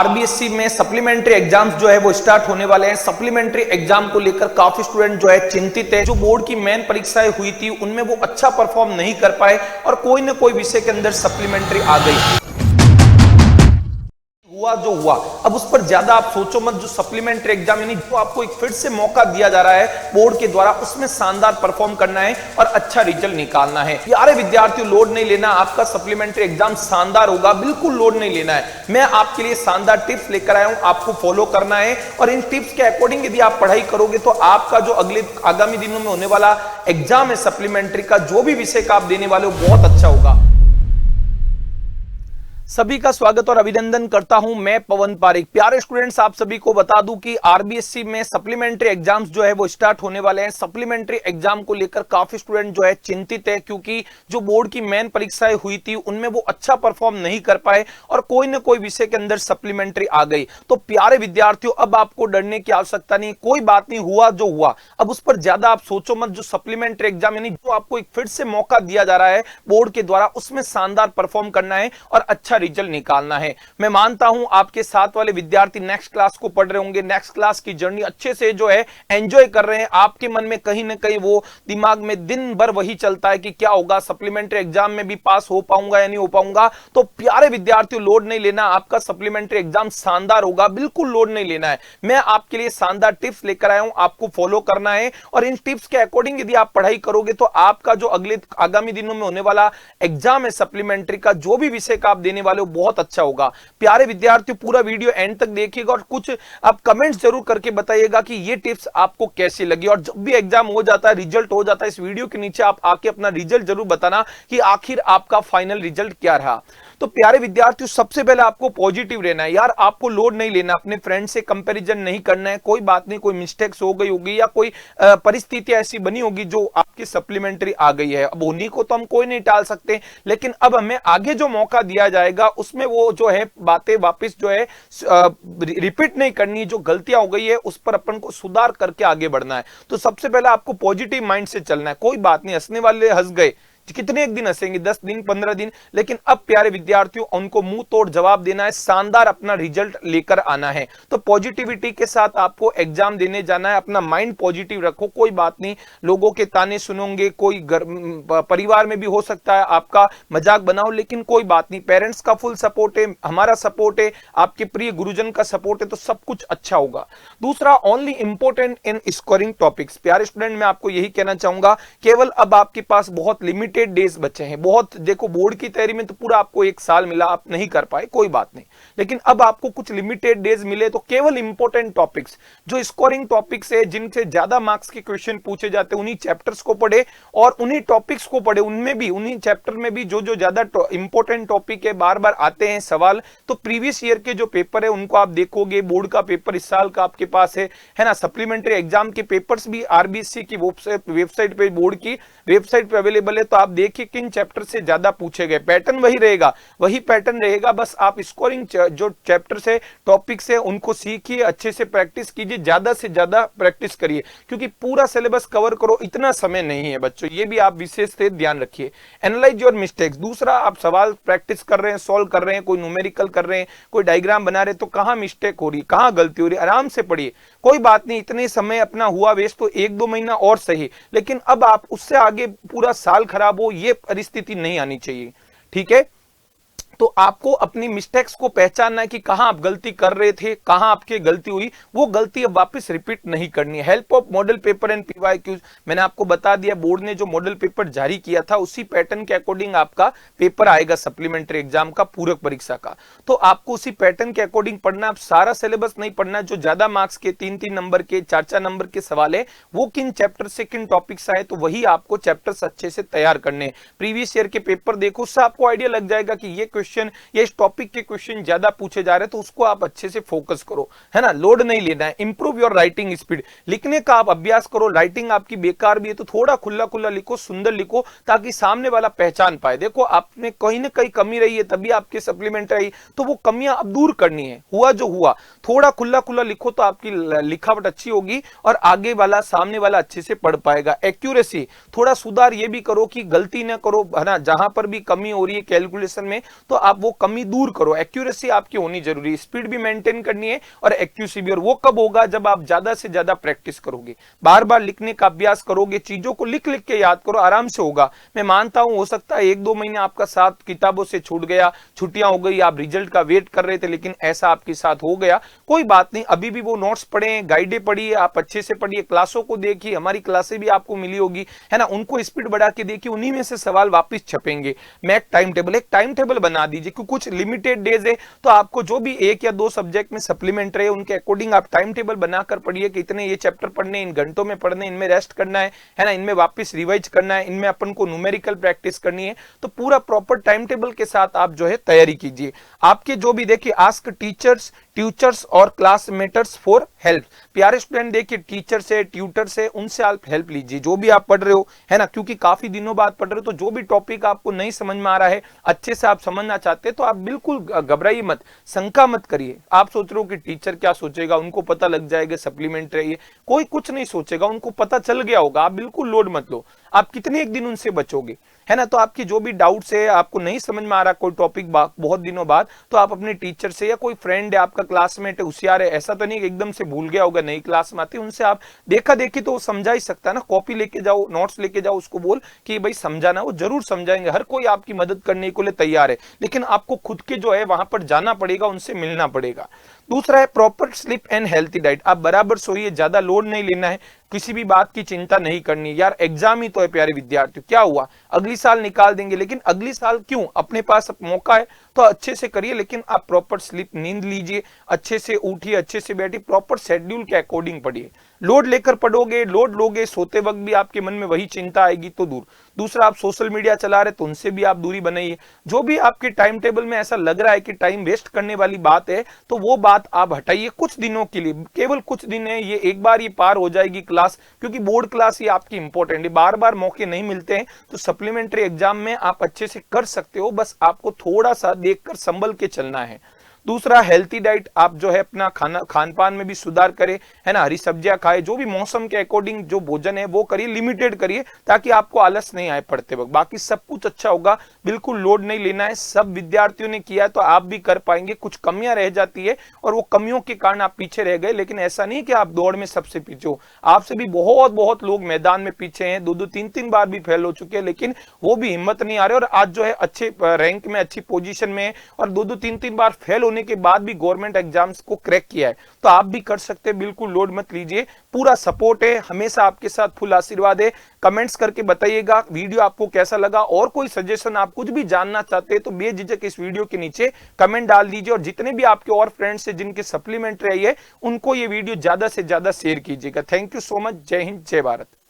RBSC में supplementary exams जो है वो स्टार्ट होने वाले हैं। सप्लीमेंट्री एग्जाम को लेकर काफी स्टूडेंट जो है चिंतित है। जो बोर्ड की मेन परीक्षाएं हुई थी उनमें वो अच्छा परफॉर्म नहीं कर पाए और कोई ना कोई विषय के अंदर सप्लीमेंट्री आ गई। हुआ जो हुआ, अब उस पर ज्यादा आप सोचो मत। जो सप्लीमेंट्री एग्जाम यानी जो आपको एक फिर से मौका दिया जा रहा है बोर्ड के द्वारा, उसमें शानदार परफॉर्म करना है और अच्छा रिजल्ट निकालना है। प्यारे विद्यार्थियों, लोड नहीं लेना, आपका सप्लीमेंट्री एग्जाम शानदार होगा, बिल्कुल लोड नहीं लेना है। मैं आपके लिए शानदार टिप्स लेकर आया हूं, आपको फॉलो करना है और इन टिप्स के अकॉर्डिंग यदि आप पढ़ाई करोगे तो आपका जो अगले आगामी दिनों में होने वाला एग्जाम है सप्लीमेंट्री का, जो भी विषय का आप देने वाले हो, बहुत अच्छा होगा। सभी का स्वागत और अभिनंदन करता हूं मैं पवन पारिक। प्यारे स्टूडेंट्स, आप सभी को बता दूं कि आरबीएससी में सप्लीमेंट्री एग्जाम्स जो है वो स्टार्ट होने वाले हैं। सप्लीमेंट्री एग्जाम को लेकर काफी स्टूडेंट जो है चिंतित है, क्योंकि जो बोर्ड की मेन परीक्षाएं हुई थी उनमें वो अच्छा परफॉर्म नहीं कर पाए और कोई ना कोई विषय के अंदर सप्लीमेंट्री आ गई। तो प्यारे विद्यार्थियों, अब आपको डरने की आवश्यकता नहीं, कोई बात नहीं, हुआ जो हुआ, अब उस पर ज्यादा आप सोचो मत। जो सप्लीमेंट्री एग्जाम यानी जो आपको एक फिर से मौका दिया जा रहा है बोर्ड के द्वारा, उसमें शानदार परफॉर्म करना है और अच्छा रिजल्ट निकालना है। मैं मानता हूं आपके साथ वाले विद्यार्थी नेक्स्ट क्लास को पढ़ रहे होंगे, नेक्स्ट क्लास की जर्नी अच्छे से जो है एंजॉय कर रहे हैं। आपके मन में कहीं ना कहीं वो दिमाग में दिन भर वही चलता है कि क्या होगा, सप्लीमेंट्री एग्जाम में भी पास हो पाऊंगा या नहीं हो पाऊंगा। तो प्यारे विद्यार्थियों, लोड नहीं लेना, आपका सप्लीमेंट्री एग्जाम शानदार होगा, बिल्कुल लोड नहीं लेना है। मैं आपके लिए शानदार टिप्स लेकर आया हूं, आपको फॉलो करना है और इन टिप्स के अकॉर्डिंग यदि आप पढ़ाई करोगे तो आपका जो अगले आगामी दिनों में होने वाला एग्जाम है सप्लीमेंट्री का, जो भी विषय का आप देने वाले हो, बहुत अच्छा होगा। प्यारे विद्यार्थियों, पूरा वीडियो एंड तक देखिएगा और कुछ आप कमेंट्स जरूर करके बताइएगा कि ये टिप्स आपको कैसी लगी। और जब भी एग्जाम हो जाता है, रिजल्ट हो जाता है, इस वीडियो के नीचे आप आके अपना रिजल्ट जरूर बताना कि आखिर आपका फाइनल रिजल्ट क्या रहा। तो प्यारे विद्यार्थियों, सबसे पहले आपको पॉजिटिव रहना है यार, आपको लोड नहीं लेना, अपने फ्रेंड से कंपैरिजन नहीं करना है। कोई बात नहीं, कोई मिस्टेक्स हो गई होगी या कोई परिस्थिति ऐसी बनी होगी जो आपकी सप्लीमेंट्री आ गई है। अब उन्हीं को तो हम कोई नहीं टाल सकते, लेकिन अब हमें आगे जो मौका दिया जाएगा उसमें वो जो है बातें वापस जो है रिपीट नहीं करनी। जो गलतियां हो गई है उस पर अपन को सुधार करके आगे बढ़ना है। तो सबसे पहले आपको पॉजिटिव माइंड से चलना है। कोई बात नहीं, हंसने वाले हंस गए, कितने एक दिन हंसेंगे, 10 दिन 15 दिन, लेकिन अब प्यारे विद्यार्थियों उनको मुंह तोड़ जवाब देना है, शानदार अपना रिजल्ट लेकर आना है। तो पॉजिटिविटी के साथ आपको एग्जाम देने जाना है, अपना माइंड पॉजिटिव रखो। कोई बात नहीं, लोगों के ताने सुनोगे, कोई परिवार में भी हो सकता है आपका मजाक बनाओ, लेकिन कोई बात नहीं, पेरेंट्स का फुल सपोर्ट है, हमारा सपोर्ट है, आपके प्रिय गुरुजन का सपोर्ट है, तो सब कुछ अच्छा होगा। दूसरा, only important in scoring topics. प्यारे स्टूडेंट, मैं आपको यही कहना चाहूंगा, केवल अब आपके पास बहुत लिमिटेड डेज बचे हैं। बहुत देखो, बोर्ड की तैयारी में तो पूरा आपको एक साल मिला, आप नहीं कर पाए, कोई बात नहीं, लेकिन अब आपको कुछ लिमिटेड डेज मिले, तो केवल इंपॉर्टेंट टॉपिक्स, जो स्कोरिंग टॉपिक्स है, जिनसे ज्यादा मार्क्स के क्वेश्चन पूछे जाते हैं, उन्हीं चैप्टर्स को पढ़े और उन्हीं टॉपिक्स को पढ़े। उनमें भी, उन्हीं चैप्टर में भी जो जो ज्यादा इंपॉर्टेंट टॉपिक है, बार बार आते हैं सवाल, तो प्रीवियस ईयर के जो पेपर है उनको आप देखोगे। बोर्ड का पेपर इस साल का आपके पास है ना। सप्लीमेंट्री एग्जाम के पेपर्स भी आरबीएससी की वेबसाइट पे, बोर्ड की वेबसाइट पे अवेलेबल है। तो आप देखिए किन चैप्टर से ज्यादा पूछे गए, पैटर्न वही रहेगा, वही पैटर्न रहेगा, बस आप स्कोरिंग जो चैप्टर से टॉपिक्स है उनको सीखिए, अच्छे से प्रैक्टिस कीजिए, ज्यादा से ज्यादा प्रैक्टिस करिए, क्योंकि पूरा सिलेबस कवर करो इतना समय नहीं है बच्चों, ये भी आप विशेष से ध्यान रखिए। Analyse your mistakes. दूसरा, आप सवाल प्रैक्टिस कर रहे हैं, सॉल्व कर रहे हैं, कोई न्यूमेरिकल कर रहे हैं, कोई डायग्राम बना रहे हैं, तो कहां मिस्टेक हो रही है, कहां गलती हो रही है, आराम से पढ़िए। कोई बात नहीं, इतने समय अपना हुआ वेस्ट तो 1-2 महीना और सही, लेकिन अब आप उससे आगे पूरा साल खराब हो, ये परिस्थिति नहीं आनी चाहिए, ठीक है। तो आपको अपनी मिस्टेक्स को पहचानना है कि कहां आप गलती कर रहे थे, कहां आपकी गलती हुई, वो गलती अब वापस रिपीट नहीं करनी है। Help of model paper and PYQs, मैंने आपको बता दिया, बोर्ड ने जो मॉडल पेपर जारी किया था उसी पैटर्न के अकॉर्डिंग आपका पेपर आएगा सप्लीमेंट्री एग्जाम का, पूरक परीक्षा का। तो आपको उसी पैटर्न के अकॉर्डिंग पढ़ना, आप सारा सिलेबस नहीं पढ़ना। जो ज्यादा मार्क्स के 3-3 नंबर के, 4-4 नंबर के सवाल है, वो किन चैप्टर से किन टॉपिक से आए, तो वही आपको चैप्टर्स अच्छे से तैयार करने। प्रीवियस ईयर के पेपर देखो, उससे आपको आइडिया लग जाएगा कि ये क्वेश्चन, ये टॉपिक के क्वेश्चन ज्यादा पूछे जा रहे हैं, तो उसको आप अच्छे से फोकस करो, है ना। लोड नहीं लेना है। इंप्रूव योर राइटिंग स्पीड, लिखने का आप अभ्यास करो। राइटिंग आपकी बेकार भी है तो थोड़ा खुला खुला लिखो, सुंदर लिखो, ताकि सामने वाला पहचान पाए। देखो, आपने कहीं ना कहीं कमी रही है, तभी आपके सप्लीमेंट आई, तो वो कमियां अब दूर करनी है। हुआ जो हुआ, थोड़ा खुला खुला लिखो तो आपकी लिखावट अच्छी होगी और आगे वाला, सामने वाला अच्छे से पढ़ पाएगा। एक्यूरेसी, थोड़ा सुधार ये भी करो कि गलती ना करो, है ना। जहां पर भी कमी हो रही है कैलकुलेशन में, तो आप वो कमी दूर करो। एक्यूरेसी आपकी होनी जरूरी है, स्पीड भी मेंटेन करनी है और एक्यूरेसी भी। और वो कब होगा? जब आप ज्यादा से ज्यादा प्रैक्टिस करोगे, बार बार लिखने का अभ्यास करोगे, चीजों को लिख लिख के याद करो, आराम से होगा। मैं मानता हूं हो सकता है 1-2 महीने आपका साथ किताबों से छूट गया, छुट्टियां हो गई, आप रिजल्ट का वेट कर रहे थे, लेकिन ऐसा आपके साथ हो गया, कोई बात नहीं। अभी भी वो नोट्स पढ़े, गाइडें पढ़िए, आप अच्छे से पढ़िए, क्लासों को देखिए, हमारी क्लासें भी आपको मिली होगी, है ना, उनको स्पीड बढ़ा के देखिए, उन्हीं में से सवाल वापस छपेंगे। मैं एक टाइम टेबल बना दीजिए, क्योंकि कुछ लिमिटेड डेज है, तो आपको जो भी 1 या 2 सब्जेक्ट में सप्लीमेंट्री है उनके अकॉर्डिंग आप टाइम टेबल बनाकर पढ़िए कि इतने ये चैप्टर पढ़ने, इन घंटों में पढ़ने, इनमें रेस्ट करना है ना, इनमें वापस रिवाइज करना है, इनमें अपन को न्यूमेरिकल प्रैक्टिस करनी है। तो पूरा प्रॉपर टाइम टेबल के साथ आप जो है तैयारी कीजिए। आपके जो भी देखिए, आस्क टीचर्स, ट्यूटर्स और क्लासमेटर्स फॉर हेल्प। प्यारे स्टूडेंट देखिए, टीचर से, ट्यूटर से, उनसे आप हेल्प लीजिए, जो भी आप पढ़ रहे हो, है ना, क्योंकि काफी दिनों बाद पढ़ रहे हो, तो जो भी टॉपिक आपको नहीं समझ में आ रहा है, अच्छे से आप समझना चाहते हैं, तो आप बिल्कुल घबराइए मत, शंका मत करिए। आप सोच रहे हो कि टीचर क्या सोचेगा, उनको पता लग जाएगा सप्लीमेंट्री है, कोई कुछ नहीं सोचेगा, उनको पता चल गया होगा। आप बिल्कुल लोड मत लो। आप कितने एक दिन उनसे बचोगे, है ना। तो आपकी जो भी डाउट्स है, आपको नहीं समझ में आ रहा कोई टॉपिक बहुत दिनों बाद, तो आप अपने टीचर से या कोई फ्रेंड है आपका, क्लासमेट है, होशियार है, ऐसा तो नहीं कि एकदम से भूल गया होगा, नई क्लास में आती, उनसे आप देखा देखी तो वो समझा ही सकता है ना। कॉपी लेके जाओ, नोट्स लेके जाओ, उसको बोल कि भाई समझाना, वो जरूर समझाएंगे। हर कोई आपकी मदद करने के लिए तैयार है, लेकिन आपको खुद के जो है वहां पर जाना पड़ेगा, उनसे मिलना पड़ेगा। दूसरा है proper sleep and healthy diet. आप बराबर सोइए, ज्यादा लोड नहीं लेना है, किसी भी बात की चिंता नहीं करनी। यार एग्जाम ही तो है प्यारे विद्यार्थियों, क्या हुआ, अगली साल निकाल देंगे, लेकिन अगली साल क्यों, अपने पास मौका है तो अच्छे से करिए, लेकिन आप प्रॉपर स्लीप, नींद लीजिए, अच्छे से उठिए, अच्छे से बैठिए, प्रॉपर शेड्यूल के अकॉर्डिंग पढ़िए। लोड लेकर पढ़ोगे, लोड लोगे, सोते वक्त भी आपके मन में वही चिंता आएगी, तो दूर। दूसरा, आप सोशल मीडिया चला रहे तो उनसे भी आप दूरी बनाइए। जो भी आपके टाइम टेबल में ऐसा लग रहा है कि टाइम वेस्ट करने वाली बात है, तो वो बात आप हटाइए कुछ दिनों के लिए, केवल कुछ दिन है ये, एक बार ये पार हो जाएगी क्लास, क्योंकि बोर्ड क्लास ये आपकी इंपॉर्टेंट है, बार बार मौके नहीं मिलते हैं, तो सप्लीमेंट्री एग्जाम में आप अच्छे से कर सकते हो, बस आपको थोड़ा सा देखकर संभल के चलना है। दूसरा, हेल्थी डाइट, आप जो है अपना खान पान में भी सुधार करें, है ना, हरी सब्जियां खाए, जो भी मौसम के अकॉर्डिंग जो भोजन है वो करिए, लिमिटेड करिए, ताकि आपको आलस नहीं आए पढ़ते वक्त। बाकी सब कुछ अच्छा होगा, बिल्कुल लोड नहीं लेना है। सब विद्यार्थियों ने किया है तो आप भी कर पाएंगे। कुछ कमियां रह जाती है और वो कमियों के कारण आप पीछे रह गए, लेकिन ऐसा नहीं कि आप दौड़ में सबसे पीछे हो, आपसे भी बहुत बहुत लोग मैदान में पीछे हैं, 2-2, 3-3 बार भी फेल हो चुके हैं, लेकिन वो भी हिम्मत नहीं आ रहे और आज जो है अच्छे रैंक में, अच्छी पोजीशन में है, और 2-2, 3-3 बार फेल होने के बाद भी गवर्नमेंट एग्जाम्स को क्रैक किया है। तो आप भी कर सकते हैं, बिल्कुल लोड मत लीजिए, पूरा सपोर्ट है, हमेशा आपके साथ फुल आशीर्वाद है। कमेंट्स करके बताइएगा वीडियो आपको कैसा लगा, और कोई सजेशन, आप कुछ भी जानना चाहते हैं तो बेझिझक इस वीडियो के नीचे कमेंट डाल दीजिए। और जितने भी आपके और फ्रेंड्स हैं जिनके सप्लीमेंट्री आई है, उनको ये वीडियो ज्यादा से ज्यादा शेयर कीजिएगा। Thank you so much. जय हिंद, जय भारत।